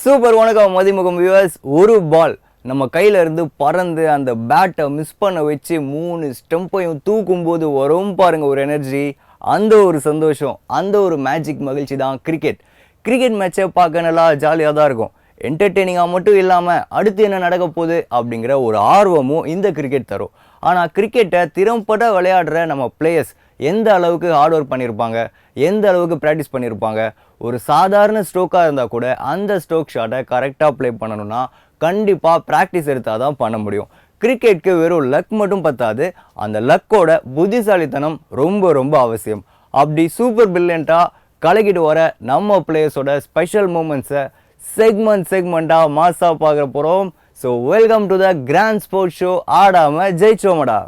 Super வணக்கம் Mathimugam viewers. ஒரு பால் நம்ம கையில இருந்து பறந்து அந்த பேட்டை மிஸ் பண்ண வச்சு 3 ஸ்டெம்பையும் தூக்கும் போது வரும் பாருங்க ஒரு எனர்ஜி, அந்த ஒரு சந்தோஷம், அந்த ஒரு மேஜிக் மகிழ்ச்சி தான் கிரிக்கெட். கிரிக்கெட் மேட்சை பார்க்க நல்லா ஜாலியாக தான் இருக்கும். என்டர்டெய்னிங்காக மட்டும் இல்லாமல் அடுத்து என்ன நடக்க போகுது அப்படிங்கிற ஒரு ஆர்வமும் இந்த கிரிக்கெட் தரும். ஆனால் கிரிக்கெட்டை திறம்பட விளையாடுற நம்ம பிளேயர்ஸ் எந்த அளவுக்கு ஹார்ட் ஒர்க் பண்ணியிருப்பாங்க, எந்த அளவுக்கு ப்ராக்டிஸ் பண்ணியிருப்பாங்க. ஒரு சாதாரண ஸ்ட்ரோக்காக இருந்தால் கூட அந்த ஸ்ட்ரோக் ஷாட்டை கரெக்டாக ப்ளே பண்ணணும்னா கண்டிப்பாக ப்ராக்டிஸ் எடுத்தால் தான் பண்ண முடியும். கிரிக்கெட்டுக்கு வெறும் லக் மட்டும் பத்தாது, அந்த லக்கோட புத்திசாலித்தனம் ரொம்ப ரொம்ப அவசியம். அப்படி சூப்பர் பிரில்லியண்ட்டாக கலக்கிட்டு வர நம்ம பிளேயர்ஸோட ஸ்பெஷல் மூமெண்ட்ஸை செக்மெண்ட்டாக மாஸாக பார்க்க போகிறோம். So welcome to the grand sports show ஆடாம ஜெயிச்சோமடா.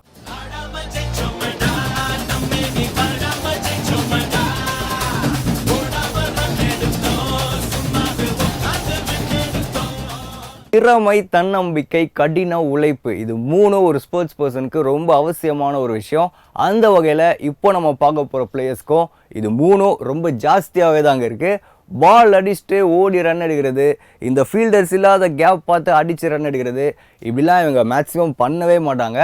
திறமை, தன்னம்பிக்கை, கடின உழைப்பு, இது மூணும் ஒரு ஸ்போர்ட்ஸ் பர்சனுக்கு ரொம்ப அவசியமான ஒரு விஷயம். அந்த வகையில் இப்போ நம்ம பார்க்க போகிற பிளேயர்ஸ்க்கும் இது மூணும் ரொம்ப ஜாஸ்தியாகவே தாங்க இருக்குது. பால் அடிச்சுட்டு ஓடி ரன் அடிக்கிறது, இந்த ஃபீல்டர்ஸ் இல்லாத கேப் பார்த்து அடித்து ரன் அடிக்கிறது, இப்படிலாம் இவங்க மேக்ஸிமம் பண்ணவே மாட்டாங்க.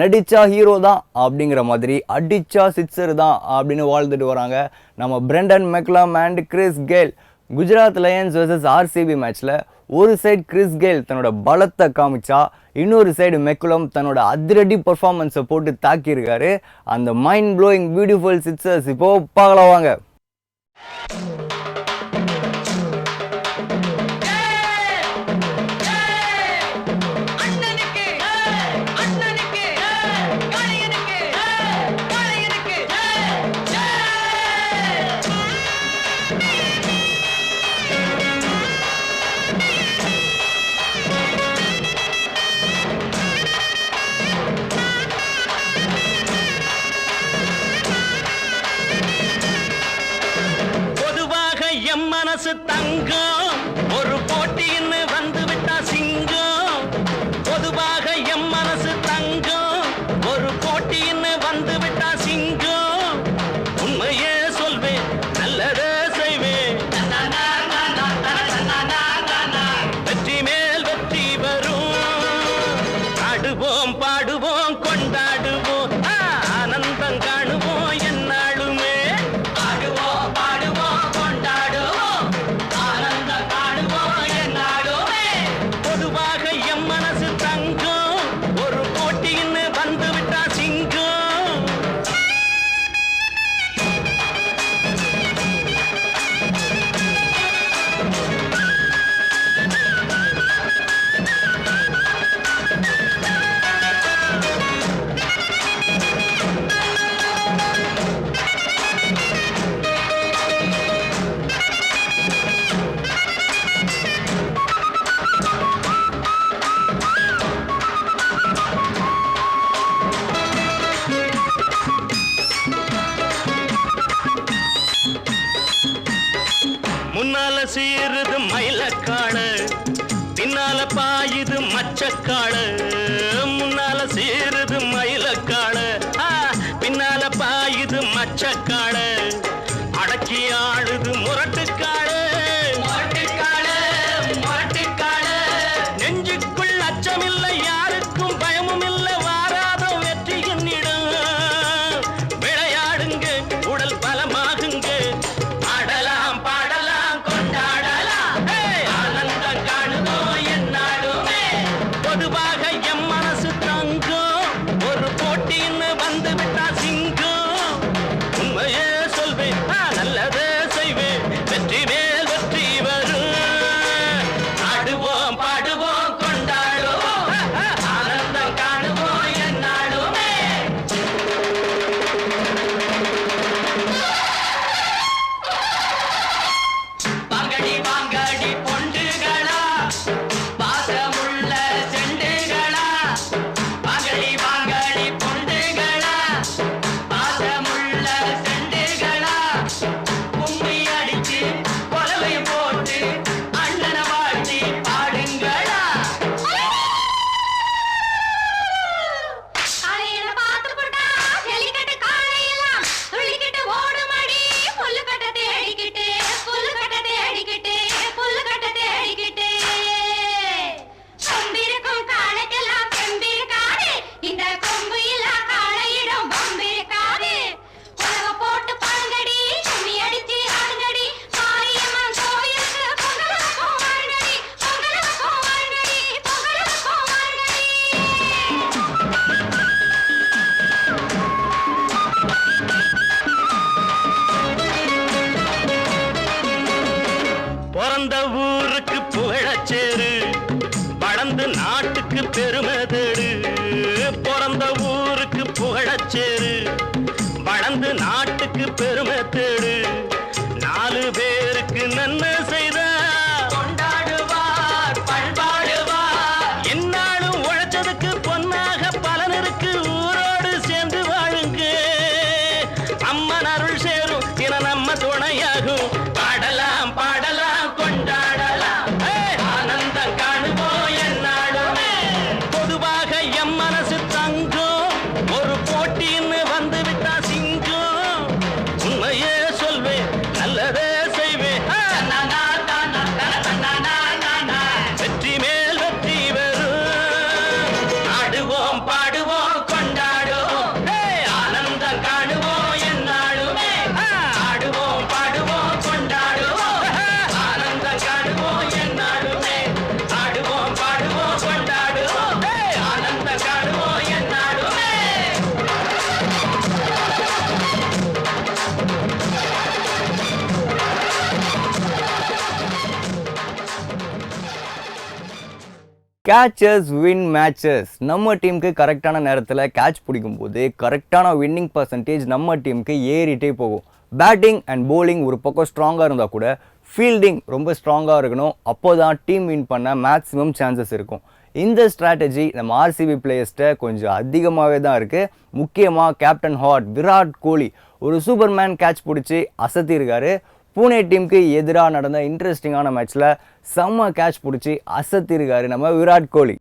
நடித்தா ஹீரோ தான் அப்படிங்கிற மாதிரி, அடித்தா சிக்ஸர் தான் அப்படின்னு வாழ்ந்துட்டு வராங்க நம்ம Brendan McCullum and Chris Gayle. Gujarat Lions vs RCB மேட்ச்சில் ஒரு சைடு கிறிஸ் கெயில் தன்னோட பலத்தை காமிச்சா, இன்னொரு சைடு மெக்குலம் தன்னோட அதிரடி பர்ஃபார்மன்ஸை போட்டு தாக்கியிருக்காரு. அந்த மைண்ட் ப்ளோயிங் பியூட்டிஃபுல் சிக்ஸர்ஸ் இப்போ பார்க்கலாம் வாங்க. மனசு தங்கம் ஒரு போட்டின்னு வந்து விட்டா சிங்கம். பொதுவாக எம் மனசு தங்கம் ஒரு போட்டின்னு வந்து விட்டா சிங்கம். உண்மையே சொல்வேன், நல்லதே செய்வேன், வெற்றி மேல் வெற்றி வரும். ஆடுவோம் பாடுவோம் கொண்டாடுவோம், ஆனந்தம் காணுவோம் என்னாலுமே. ஆடுவோம் பாடுவோம் கொண்டாடுவோம், ஆனந்தம் காணுவோம் என்னாலுமே. பொதுவாக எம் மனசு தங்கம் ஒரு போட்டின்னு வந்து விட்டா சிங்கம். முன்னால சீருது மயிலக்காடு, பின்னால பாயுது மச்சக்காடு. முன்னால சீருது மயிலக்காடு, பின்னால பாயுது மச்சக்காடு. அடக்கி ஆடுது முரட்டுக்காடு, நெஞ்சுக்குள் அச்சமில்லை, யாருக்கும் பயமும் இல்லை, வாராத வெற்றி என்னிடம். விளையாடுங்க, உடல் பலமாகுங்க, ஆடலாம் பாடலாம் கொண்டாடலாம், ஆனந்தம் காணுவோம் என்னாலுமே. பொதுவாக எம் மனசு தங்கம் ஒரு போட்டின்னு வந்து விட்டா சிங்கம். உண்மைய கேச்சஸ் வின் மேட்சஸ். நம்ம டீமுக்கு கரெக்டான நேரத்தில் கேட்ச் பிடிக்கும்போது கரெக்டான வின்னிங் பர்சன்டேஜ் நம்ம டீமுக்கு ஏறிட்டே போகும். பேட்டிங் அண்ட் bowling ஒரு பக்கம் ஸ்ட்ராங்காக இருந்தால் கூட ஃபீல்டிங் ரொம்ப ஸ்ட்ராங்காக இருக்கணும். அப்போ தான் டீம் வின் பண்ண மேக்ஸிமம் சான்சஸ் இருக்கும். இந்த ஸ்ட்ராட்டஜி நம்ம ஆர்சிபி பிளேயர்ஸ்கிட்ட கொஞ்சம் அதிகமாகவே தான் இருக்குது. முக்கியமாக கேப்டன் ஹாட் விராட் கோலி ஒரு சூப்பர்மேன் கேட்ச் பிடிச்சி அசத்தியிருக்காரு. பூனே டீமுக்கு எதிராக நடந்த இன்ட்ரெஸ்டிங்கான மேட்ச்சில் செம்ம கேட்ச் பிடிச்சி அசத்தியிருக்காரு நம்ம Virat Kohli.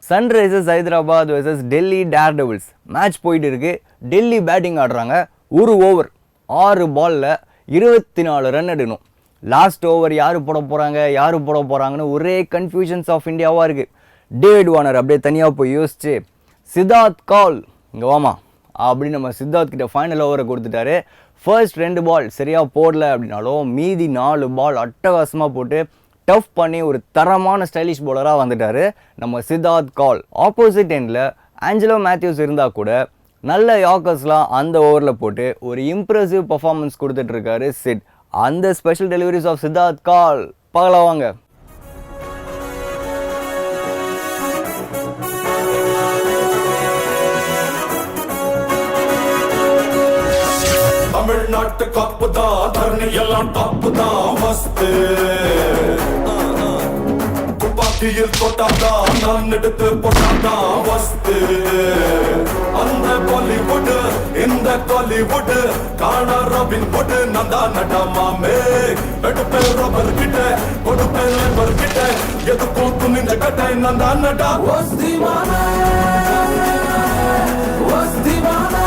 Sunrisers Hyderabad vs Delhi Daredevils match போயிட்டு இருக்கு. டெல்லி பேட்டிங் ஆடுறாங்க. ஒரு ஓவர் 6 பாலில் 24 ரன் எடுக்கணும். லாஸ்ட் ஓவர் யார் போட போகிறாங்கன்னு ஒரே கன்ஃபியூஷன்ஸ் ஆஃப் இந்தியாவாக இருக்குது. டேவிட் வார்னர் அப்படியே தனியாக போய் யோசிச்சு சித்தார்த் கவுல் இங்கே வாமா அப்படின்னு நம்ம சித்தார்த் கிட்ட ஃபைனல் ஓவரை கொடுத்துட்டாரு. ஃபர்ஸ்ட் 2 பால் சரியாக போடல அப்படின்னாலும் மீதி 4 பால் அட்டகாசமாக போட்டு டஃப் பண்ணி ஒரு தரமான ஸ்டைலிஷ் பவுலராக வந்துட்டார் நம்ம சித்தார்த் கவுல். ஆப்போசிட் எண்டில் ஆஞ்சலோ மேத்யூஸ் இருந்தால் கூட நல்ல யாக்கர்ஸ்லாம் அந்த ஓவரில் போட்டு ஒரு இம்ப்ரெசிவ் பர்ஃபார்மன்ஸ் கொடுத்துட்ருக்காரு சிட். அந்த ஸ்பெஷல் டெலிவரிஸ் ஆஃப் சித்தார்த் கவுல் பார்க்கலாம் வாங்க. தமிழ்நாட்டு கப்பு தான் தரணி எல்லாம் டாப்பு தான் மஸ்து. துப்பாக்கியில் தொட்டாதான் நான் எடுத்து போட்டாதான் வஸ்து. அந்த பாலிவுட் இந்த காலிவுட் காண ராபின் புட் நான் தான் நடமாமே. எடுப்பேன் ரப்பர் கிட்ட கொடுப்பேன் லேபர் கிட்ட எதுக்கும் துணிஞ்ச கட்டை நான் தான் நடா. வஸ்தி மாமே வஸ்தி மாமே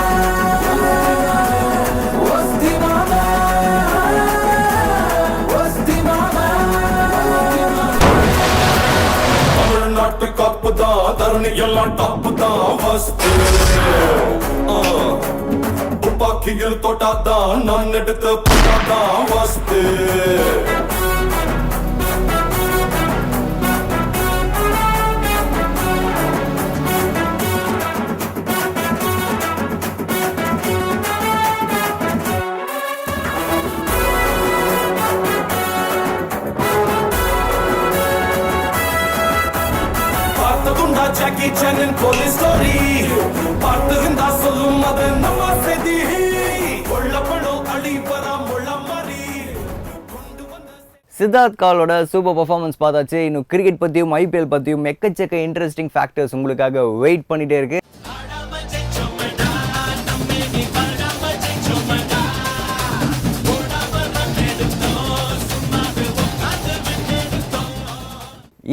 தமிழ்நாட்டு கப்பு தான் தரணி எல்லாம் டாப்பு தான் வஸ்து. துப்பாக்கியில் தொட்டாதான் நான் எடுத்து போட்டாதான் வஸ்து. ஜாக்கி சானின் போலீஸ் ஸ்டோரி பார்த்திருந்தா சொல்லும் அது நம்ம செய்தி. கொள்ளப்படும் அடிபரா முள்ள மாதிரி. சித்தார்த் கவுலோட சூப்பர் பர்ஃபார்மன்ஸ் பார்த்தாச்சு. இன்னும் கிரிக்கெட் பற்றியும் ஐபிஎல் பற்றியும் எக்கச்சக்க இன்ட்ரெஸ்டிங் ஃபேக்டர்ஸ் உங்களுக்காக வெயிட் பண்ணிட்டே இருக்கு.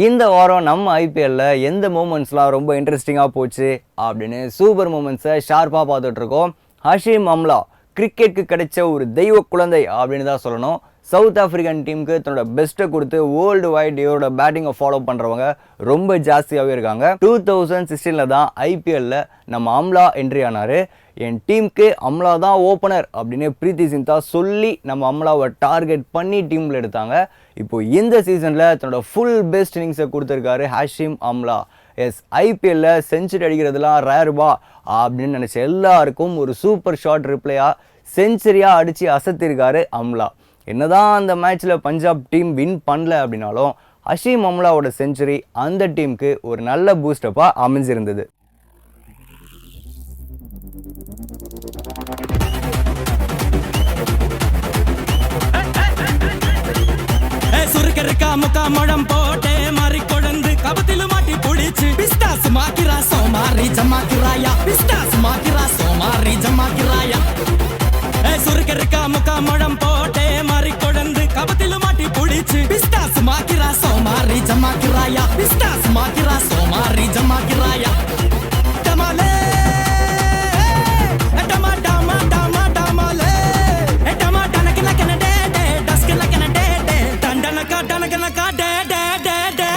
இந்த வாரம் நம்ம ஐபிஎல்லில் எந்த மூமெண்ட்ஸ்லாம் ரொம்ப இன்ட்ரெஸ்டிங்காக போச்சு அப்படின்னு சூப்பர் மூமெண்ட்ஸை ஷார்ப்பாக பார்த்துட்ருக்கோம். ஹஷீம் அம்லா கிரிக்கெட்டுக்கு கிடைச்ச ஒரு தெய்வ குழந்தை அப்படின்னு தான் சொல்லணும். சவுத் ஆஃப்ரிக்கன் டீமுக்கு தன்னோட பெஸ்ட்டை கொடுத்து வேர்ல்டு வைட் இவரோட பேட்டிங்கை ஃபாலோ பண்ணுறவங்க ரொம்ப ஜாஸ்தியாகவே இருக்காங்க. 2016 தான் ஐபிஎல்லில் நம்ம அம்லா என்ட்ரி ஆனார். என் டீமுக்கு அம்லா தான் ஓப்பனர் அப்படின்னு பிரீத்தி சிந்தா சொல்லி நம்ம அம்லாவை டார்கெட் பண்ணி டீமில் எடுத்தாங்க. இப்போது இந்த சீசனில் தன்னோட ஃபுல் பெஸ்ட் இன்னிங்ஸை கொடுத்துருக்காரு ஹஷீம் அம்லா. எஸ், ஐபிஎல்லில் செஞ்சுரி அடிக்கிறதுலாம் ரேர்பா அப்படின்னு நினச்ச எல்லாருக்கும் ஒரு சூப்பர் ஷாட் ரிப்ளையாக செஞ்சுரியாக அடித்து அசத்திருக்காரு அம்லா. என்னதான் அந்த மேட்ச்சில் பஞ்சாப் டீம் வின் பண்ணல அப்படின்னாலும் ஹஷீம் அம்லாவோட செஞ்சுரி அந்த டீமுக்கு ஒரு நல்ல பூஸ்டப்பாக அமைஞ்சிருந்தது. சுருக்கருக்கா முக்கா முழம் போட்டே மாறி கொழுந்து கபத்தில மாட்டி புடிச்சு பிஸ்டாஸ் மாக்கிரா சோமாரி ஜமாக்கிராயா பிஸ்டாஸ் மாக்கிரா சோமாரி ஜமாக்கிராயா சுருக்க சுருக்கருக்கா முக்கா முழம் போட்டே மாறி கொழுந்து கபத்தில மாட்டி புடிச்சு பிஸ்டாஸ் மாக்கிரா சோமாரி ஜமாக்கிராயா பிஸ்டாஸ் மாக்கிரா சோமாரி ஜமாக்கிராயா டமாலே டமா டமா டமா டமாலே டமா டனக்கன கன டே டே டஸ்கன கன டே டே டண்டனக டனகனக டே டே டே டே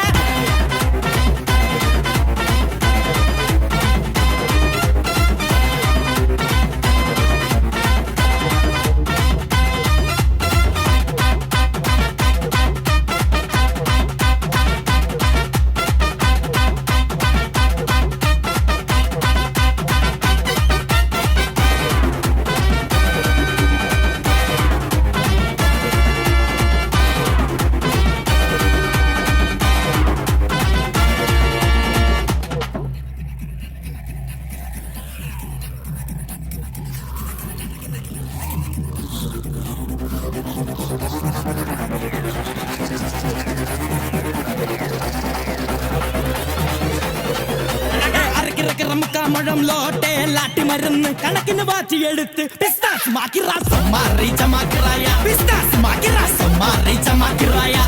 முழம் லோட்டே லாட்டி மருந்து கணக்கின்னு வாச்சி எடுத்து பிஸ்டாஸ் மாக்கிரா சோமாரி ஜமாக்கிராயா பிஸ்டாஸ் மாக்கிரா சோமாரி ஜமாக்கிராயா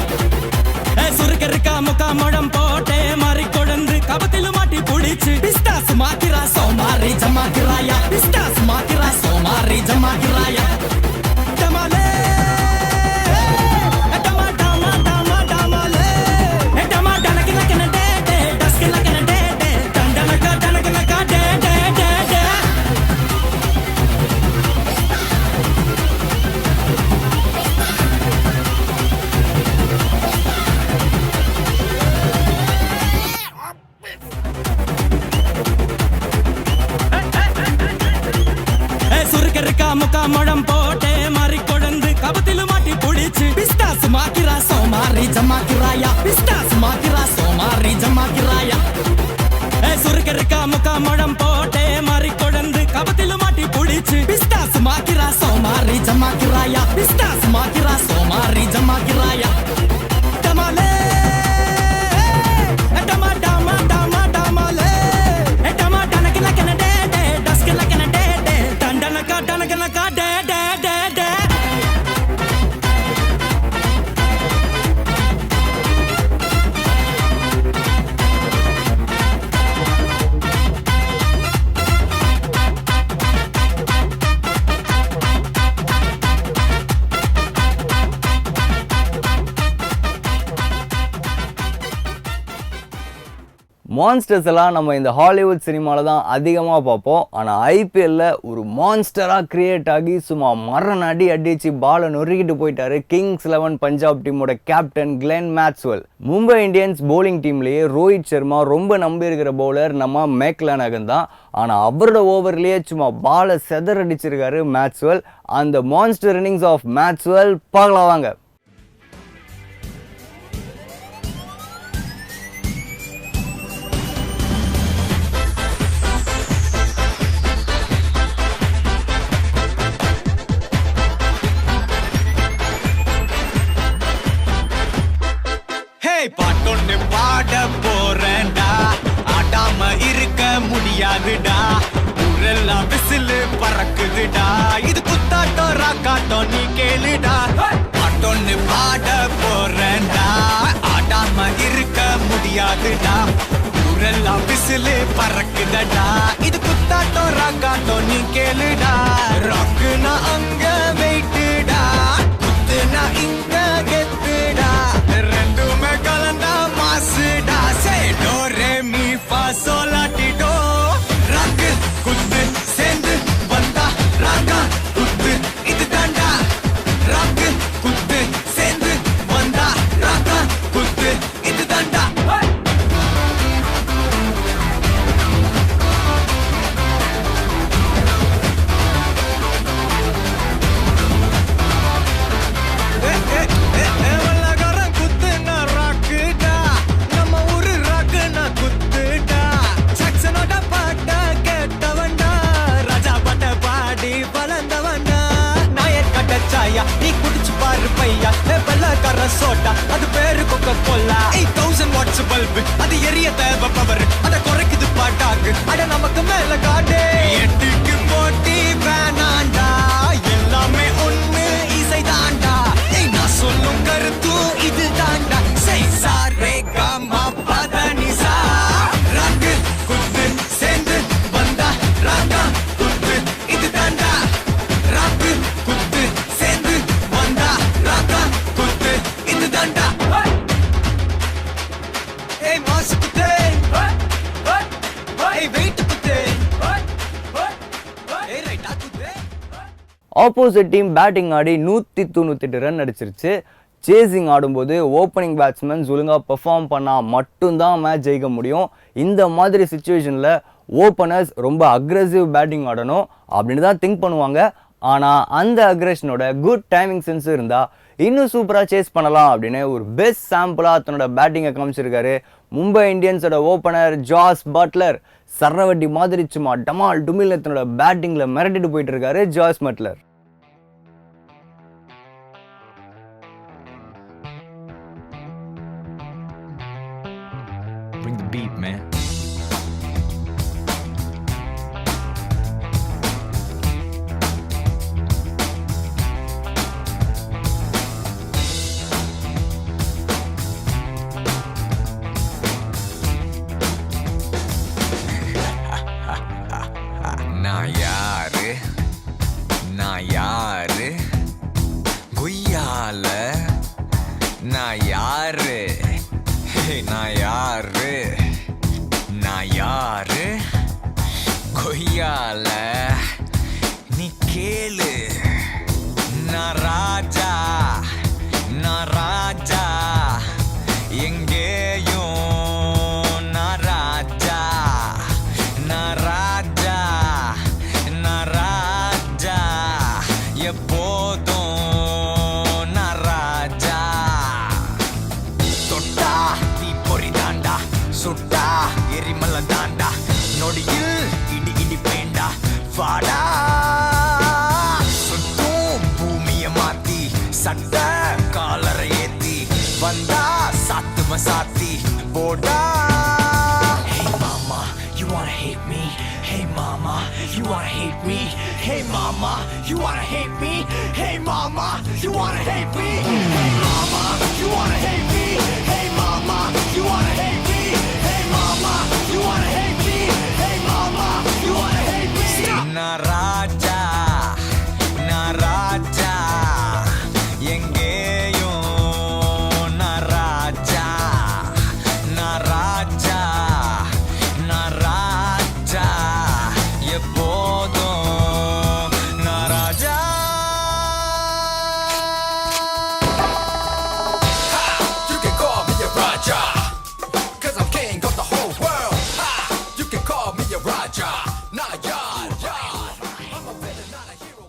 சுருக்கருக்கா முக்கா முழம் போட்டே மாறி கொழுந்து கபத்தில மாட்டி புடிச்சு பிஸ்டாஸ் மாக்கிரா சோமாரி ஜமாக்கிராயா பிஸ்டாஸ் மாக்கிரா சோமாரி ஜமாக்கிராயா டமாலே டமா டமா டமா டமாலே டமா டனக்கன கன டே டே டஸ்கன கன டே டே டண்டனக டனகனக டே டே டே டே சுருக்கருக்கா முக்கா முழம் போட்டே மாறி கொழுந்து கபத்தில மாட்டி புடிச்சு பிஸ்டாஸ் மாக்கிரா சோமாரி ஜமாக்கிராயா பிஸ்டாஸ் மாக்கிரா சோமாரி ஜமாக்கிராயா சுருக்கருக்கா முக்கா முழம் போட்டே மாறி கொழுந்து கபத்தில மாட்டி புடிச்சு பிஸ்டாஸ் மாக்கிரா சோமாரி ஜமாக்கிராயா பிஸ்டாஸ் மாக்கிரா சோமாரி ஜமாக்கிராயா டமாலே டமா டமா டமா டமாலே டமா டனக்கன கன டே டே டஸ்கன கன டே டே டண்டனக டனகனக டே டே டே டே மான்ஸ்டர்ஸ் எல்லாம் நம்ம இந்த ஹாலிவுட் சினிமாவில் தான் அதிகமாக பார்ப்போம். ஆனால் ஐபிஎல்ல ஒரு மான்ஸ்டராக கிரியேட் ஆகி சும்மா மரண அடிச்சு பாலை நொறுக்கிட்டு போயிட்டாரு கிங்ஸ் 11 பஞ்சாப் டீமோட captain Glenn Maxwell. Mumbai Indians bowling டீம்லேயே ரோஹித் சர்மா ரொம்ப நம்பி இருக்கிற பவுலர் நம்ம மேக்லானகன் தான். ஆனால் அவரோட ஓவர்லேயே சும்மா பாலை செதறடிச்சிருக்காரு மேக்ஸ்வெல். அந்த மான்ஸ்டர் இன்னிங்ஸ் ஆஃப் மேக்ஸ்வெல் பார்க்கலாம் வாங்க. பாட்டொன்னு பாட போறேன்டா ஆடாம இருக்க முடியாதுடா ஊரெல்லாம் விசிலு பறக்குதுடா இது குத்தாட்டம் ராக்காட்டம் நீ கேளுடா பாட்டொன்னு பாட போறேன்டா ஆடாம இருக்க முடியாதுடா ஊரெல்லாம் விசிலு பறக்குதடா இது குத்தாட்டம் ராக்காட்டம் நீ கேளுடா ராக்குனா அங்க வெயிட்டுடா குத்துனா இங்க கெத்துடா ரெண்டுமே கலந்தா மாசுடா சே டோ ரே மீ ஃபா சோல் லா டி டோ ராக்கு குத்து சேர்ந்து வந்தா ராகா குத்து இது தாண்டா ராக்கு குத்து சேர்ந்து வந்தா ராகா குத்து இது தாண்டா ஆப்போசிட் டீம் பேட்டிங் ஆடி 198 ரன் அடிச்சிருச்சு. சேசிங் ஆடும்போது ஓப்பனிங் பேட்ஸ்மேன்ஸ் ஒழுங்காக பெர்ஃபார்ம் பண்ணால் மட்டும்தான் மேட்ச் ஜெயிக்க முடியும். இந்த மாதிரி சுச்சுவேஷனில் ஓப்பனர்ஸ் ரொம்ப அக்ரெசிவ் பேட்டிங் ஆடணும் அப்படின்னு தான் திங்க் பண்ணுவாங்க. ஆனால் அந்த அக்ரெஷனோட குட் டைமிங் சென்ஸ் இருந்தால் இன்னும் சூப்பராக சேஸ் பண்ணலாம் அப்படின்னு ஒரு பெஸ்ட் சாம்பிளாக தன்னோட பேட்டிங்கை காமிச்சிருக்காரு மும்பை இந்தியன்ஸோட ஓப்பனர் ஜாஸ் பட்லர். சரவட்டி மாதிரி சும்மா டமால் டுமில் தன்னோட பேட்டிங்கில் மிரட்டிட்டு போயிட்டு இருக்காரு Jos Buttler. Bring the beat, man. நான் யாரு குய்யால நான் யாரு கொய்யால நீ கேளு. நான் ராஜா எங்கேயும் நான் ராஜா எப்போதும் நான் ராஜா. தொட்டா தீ பொறி தாண்டா, சுட்டா எரிமலை தாண்டா, நொடியில் இடி பேண்டா வாடா. சுட்டும் பூமிய மாத்தி சட்ட காலரை ஏத்தி வந்தா சாத்தி போடா. Hey mama, you wanna hate me? Hey mama, you wanna hate me? Hey mama, you wanna hate me? Hey mama, you wanna hate me? Hey mama, you wanna hate me? Hey mama, you wanna hate me? Hey mama, you wanna hate me? Hey mama, you wanna hate me? Na raja எங்கேயும் நான் ராஜா எப்போதும் நான் ராஜா. You can call me a Raja, 'cause I'm king of the whole world. You can call me a Raja, not a yard. I'm a villain, not a hero.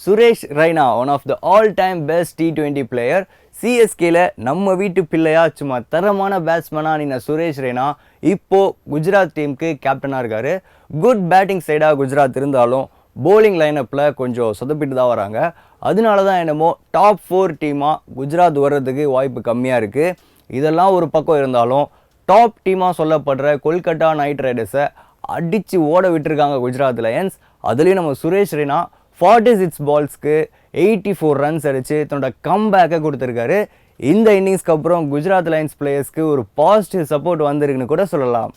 Suresh Raina one of the all time best T20 player. சிஎஸ்கேல நம்ம வீட்டு பிள்ளையா சும்மா தரமான பேட்ஸ்மேனாக நின்ன சுரேஷ் ரெய்னா இப்போ குஜராத் டீமுக்கு கேப்டனாக இருக்காரு. குட் பேட்டிங் சைடாக குஜராத் இருந்தாலும் போலிங் லைனப்பில் கொஞ்சம் சொதப்பிட்டு தான் வராங்க. அதனால தான் என்னமோ டாப் 4 டீமாக குஜராத் வர்றதுக்கு வாய்ப்பு கம்மியாக இருக்குது. இதெல்லாம் ஒரு பக்கம் இருந்தாலும் டாப் டீமாக சொல்லப்படுற கொல்கட்டா நைட் ரைடர்ஸை அடித்து ஓட விட்டுருக்காங்க குஜராத் லயன்ஸ். அதுலேயும் நம்ம சுரேஷ் ரெய்னா 46 பால்ஸ்க்கு 84 ரன்ஸ் அடித்து தன்னோட கம்பேக்கை கொடுத்துருக்காரு. இந்த இன்னிங்ஸ்க்கு அப்புறம் குஜராத் லைன்ஸ் பிளேயர்ஸ்க்கு ஒரு பாசிட்டிவ் சப்போர்ட் வந்திருக்குன்னு கூட சொல்லலாம்.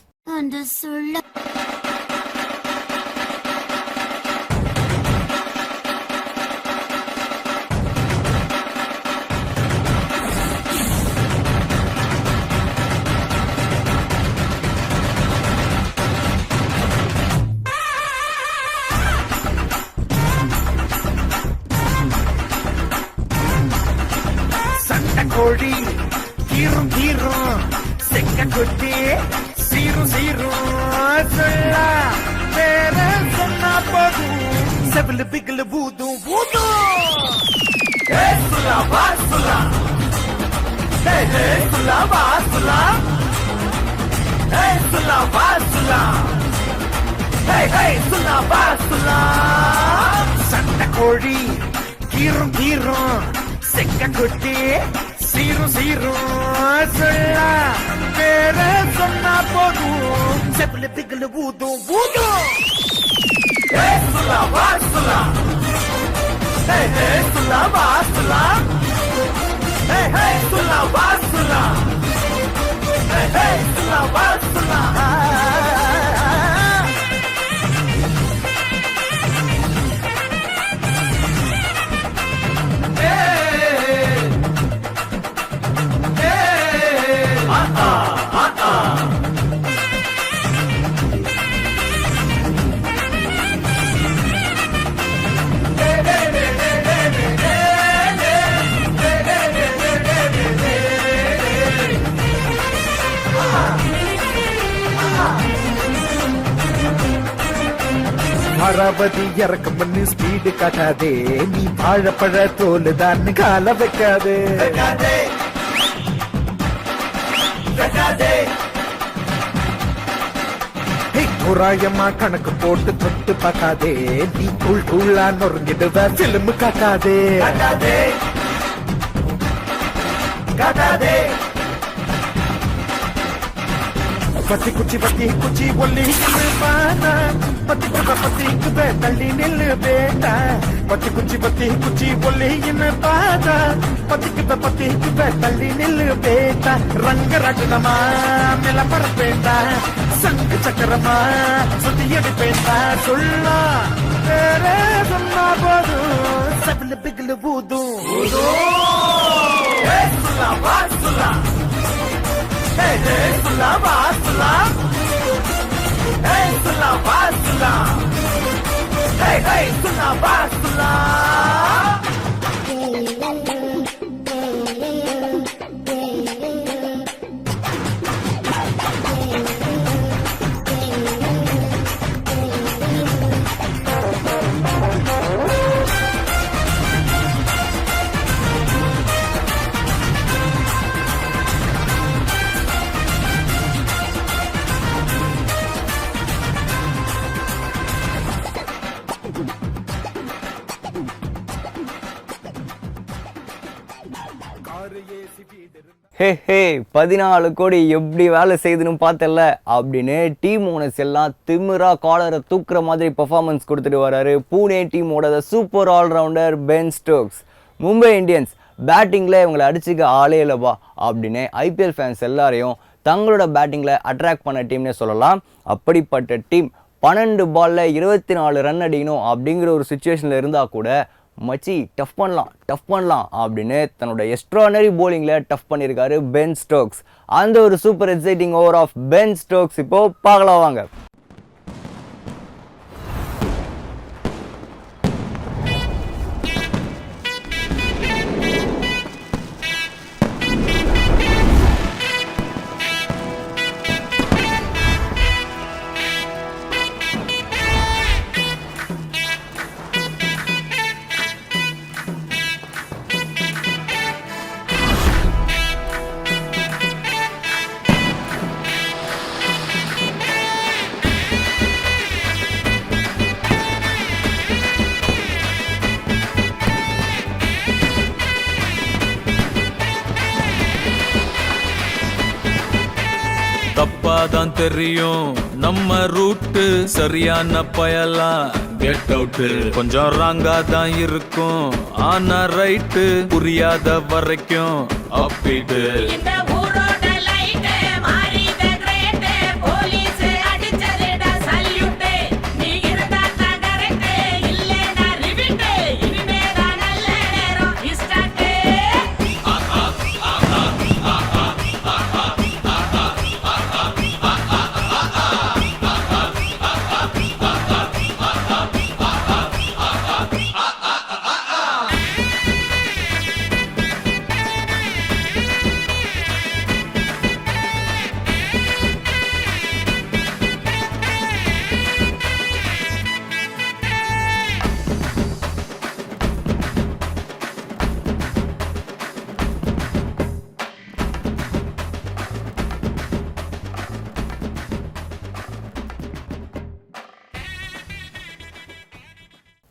கோழி கீரும் செக்க கொட்டி சீரும் சொல்ல வேற சொன்னா போதும் செவிலு பிகிலு பூதும் சுலா வாசுலா சுலா வாசுலா சுலா வாசுலா சுலா வாசுலா. சண்டை கோழி கீரும் செக்க கொட்டி சீரும் சொல்ல வேற சொன்னா போதும் செவிலு பிகிலு பூதும் சுலா வாசுலா சுலா வாசுலா சுலா வாசுலா சுலா வாசுலா. வாராவதி இறக்கம் பண்ணி ஸ்பீடு காட்டாதே, நீ வாழைப்பழ தோல் தான் கால வைக்காதே. தோராயமா கணக்கு போட்டு தொட்டு பார்க்காதே, நீ கூழ் கூழா நொறுங்கிடுவ பிலிம் காட்டாதே. பத்தி குச்சி ஒல்லி பானா, பத்திக்கு தள்ளி நில்லு பேட்டா. பத்தி குச்சி ஒல்லி பானா, பத்திக்கு தள்ளி நில்லு பேட்டா. ரங்க ரட்டனமா மேல பரப்பேண்டா, சங்கு சக்கரமா சுத்தி அடிப்பேண்டா. சொல்லா வேற சொன்னா போதும், சபில பிகில பூதும். ஹே 14 கோடி எப்படி வேலை செய்யுதுன்னு பார்த்தல அப்படின்னு டீம் ஓனர்ஸ் எல்லாம் திமிரா காலரை தூக்குற மாதிரி பெர்ஃபார்மன்ஸ் கொடுத்துட்டு வராரு பூனே டீமோட super allrounder Ben Stokes. Mumbai Indians பேட்டிங்கில் இவங்களை அடிச்சுக்க ஆளே இல்லைப்பா அப்படின்னு ஐபிஎல் ஃபேன்ஸ் எல்லாரையும் தங்களோட பேட்டிங்கில் அட்ராக்ட் பண்ண டீம்னே சொல்லலாம். அப்படிப்பட்ட டீம் 12 பால்ல 24 ரன் அடிக்கணும் அப்படிங்கிற ஒரு சுச்சுவேஷனில் இருந்தால் கூட மச்சி டஃப் பண்ணலாம் அப்படின்னு தன்னோட எக்ஸ்ட்ரானரி போலிங்கில் டஃப் பண்ணியிருக்காரு பென் ஸ்டோக்ஸ். அந்த ஒரு super exciting over of Ben Stokes இப்போ பார்க்கலாம் வாங்க. தப்பாதான் தெரியும் நம்ம ரூட்டு, சரியான பயலாம் கெட் அவுட். கொஞ்சம் ராங்கா தான் இருக்கும் ஆனா ரைட்டு, புரியாத வரைக்கும் அப்பீட்டு.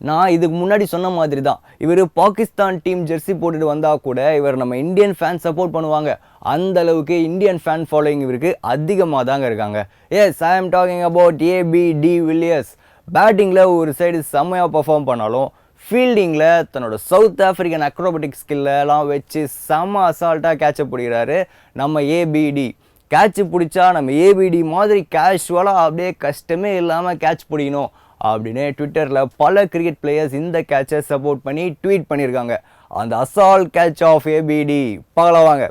நான் இதுக்கு முன்னாடி சொன்ன மாதிரி தான் இவர் பாகிஸ்தான் டீம் ஜெர்சி போட்டுட்டு வந்தால் கூட இவர் நம்ம இந்தியன் ஃபேன் சப்போர்ட் பண்ணுவாங்க. அந்த அளவுக்கு இந்தியன் ஃபேன் ஃபாலோயிங் இவருக்கு அதிகமாக தாங்க இருக்காங்க. Yes, I am talking about AB de Villiers. பேட்டிங்கில் ஒரு சைடு செம்மையாக பர்ஃபார்ம் பண்ணாலும் ஃபீல்டிங்கில் தன்னோட சவுத் ஆஃப்ரிக்கன் அக்ரோபேட்டிக் ஸ்கில்லாம் வச்சு செம்ம அசால்ட்டாக கேட்சப் பிடிக்கிறாரு நம்ம ஏபிடி. கேட்ச் பிடிச்சா நம்ம ஏபிடி மாதிரி கேஷுவலாக அப்படியே கஷ்டமே இல்லாமல் கேட்ச் பிடிக்கணும் அப்படின்னு ட்விட்டரில் பல கிரிக்கெட் பிளேயர்ஸ் இந்த கேட்சை சப்போர்ட் பண்ணி ட்வீட் பண்ணியிருக்காங்க. அந்த அசால்ட் கேட்ச் ஆஃப் ஏபிடி பார்க்கலாம் வாங்க.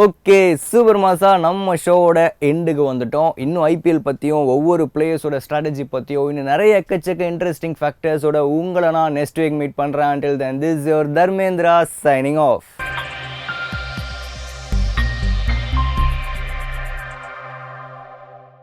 ஓகே சூப்பர் மாசா, நம்ம ஷோவோட எண்டுக்கு வந்துட்டோம். இன்னும் ஐபிஎல் பற்றியும் ஒவ்வொரு பிளேயர்ஸோட ஸ்ட்ராட்டஜி பற்றியும் இன்னும் நிறைய எக்கச்சக்க இன்ட்ரெஸ்டிங் ஃபேக்டர்ஸோட உங்களை நான் நெக்ஸ்ட் வீக் மீட் பண்ணுறேன். until then this is your Dharmendra signing off.